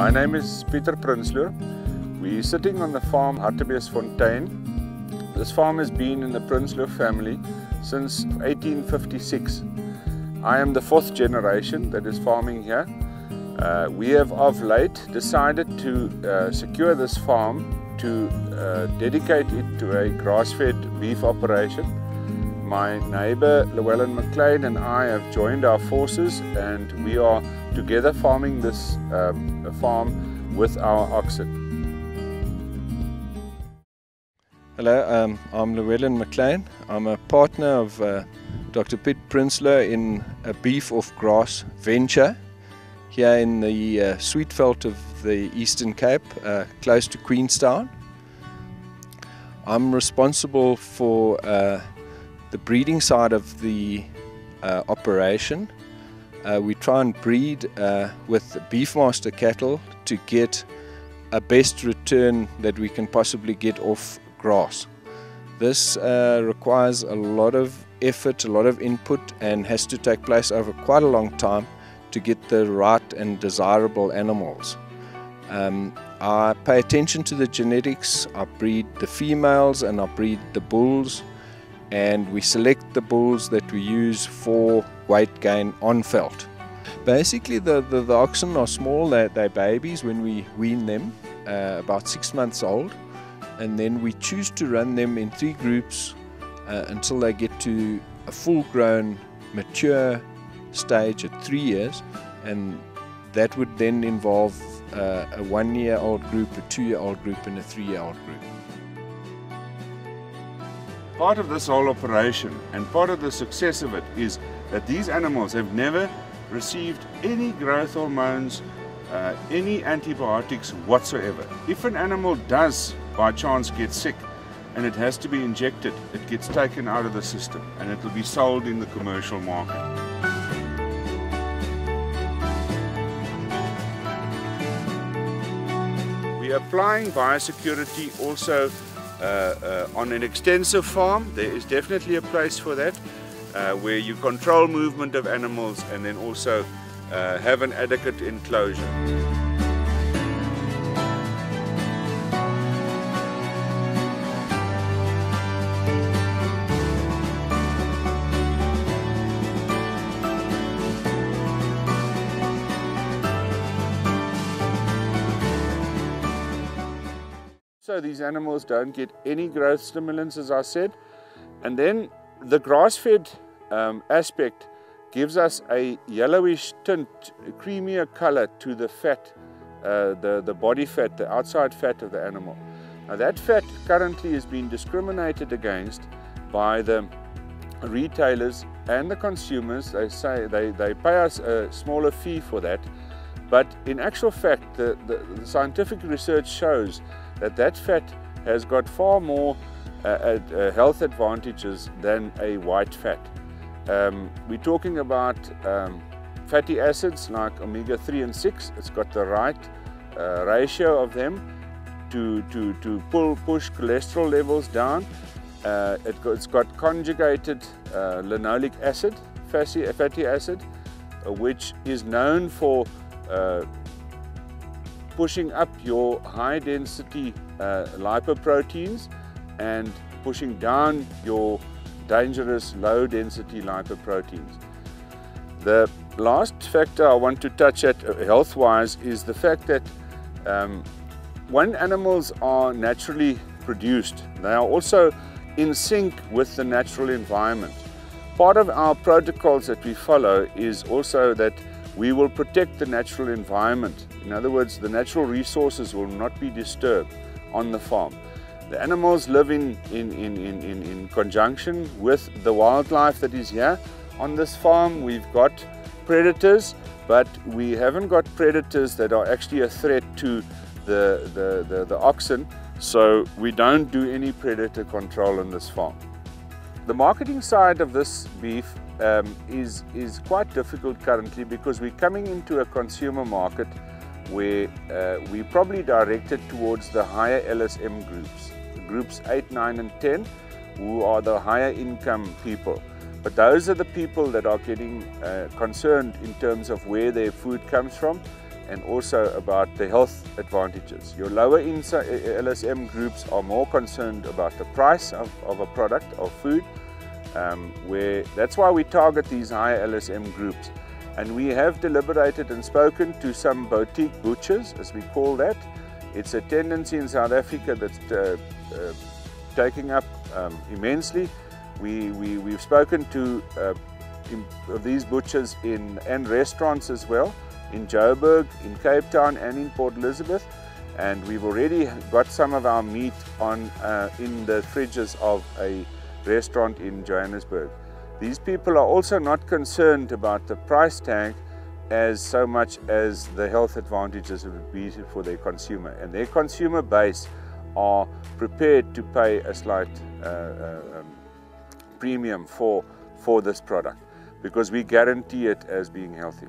My name is Prinsloo. We're sitting on the farm Hartbeesfontein. This farm has been in the Prinsloo family since 1856. I am the fourth generation that is farming here. We have of late decided to secure this farm to dedicate it to a grass-fed beef operation. My neighbour Llewellyn McLean and I have joined our forces, and we are together farming this farm with our oxen. Hello, I'm Llewellyn McLean. I'm a partner of Dr. Piet Prinsloo in a beef off grass venture here in the Sweetveld of the Eastern Cape, close to Queenstown. I'm responsible for the breeding side of the operation. We try and breed with Beefmaster cattle to get a best return that we can possibly get off grass. This requires a lot of effort, a lot of input, and has to take place over quite a long time to get the right and desirable animals. I pay attention to the genetics. I breed the females and I breed the bulls, and we select the bulls that we use for weight gain on felt. Basically the oxen are small, they're babies when we wean them, about 6 months old, and then we choose to run them in 3 groups until they get to a full-grown mature stage at 3 years, and that would then involve a 1-year-old group, a 2-year-old group, and a 3-year-old group. Part of this whole operation and part of the success of it is that these animals have never received any growth hormones, any antibiotics whatsoever. If an animal does by chance get sick and it has to be injected, it gets taken out of the system and it will be sold in the commercial market. We are applying biosecurity also on an extensive farm. There is definitely a place for that, where you control movement of animals and then also have an adequate enclosure. So these animals don't get any growth stimulants, as I said, and then the grass-fed aspect gives us a yellowish tint, a creamier color to the fat, the body fat, the outside fat of the animal. Now that fat currently is being discriminated against by the retailers and the consumers. They say they pay us a smaller fee for that, but in actual fact the scientific research shows that fat has got far more health advantages than a white fat. We're talking about fatty acids like omega-3 and 6. It's got the right ratio of them to push cholesterol levels down. It's got conjugated linoleic acid, fatty acid, which is known for pushing up your high density lipoproteins and pushing down your dangerous low density lipoproteins. The last factor I want to touch at health wise is the fact that when animals are naturally produced, they are also in sync with the natural environment. Part of our protocols that we follow is also that we will protect the natural environment. In other words, the natural resources will not be disturbed on the farm. The animals live in conjunction with the wildlife that is here. On this farm we've got predators, but we haven't got predators that are actually a threat to the oxen, so we don't do any predator control on this farm. The marketing side of this beef is quite difficult currently, because we're coming into a consumer market where we probably directed towards the higher LSM groups 8, 9 and 10, who are the higher income people. But those are the people that are getting concerned in terms of where their food comes from and also about the health advantages. Your lower LSM groups are more concerned about the price of a product, of food, that's why we target these higher LSM groups. And we have deliberated and spoken to some boutique butchers, as we call that. It's a tendency in South Africa that's taking up immensely. We've spoken to these butchers and restaurants as well, in Joburg, in Cape Town and in Port Elizabeth, and we've already got some of our meat in the fridges of a restaurant in Johannesburg. These people are also not concerned about the price tag as so much as the health advantages it would be for their consumer, and their consumer base are prepared to pay a slight premium for this product, because we guarantee it as being healthy.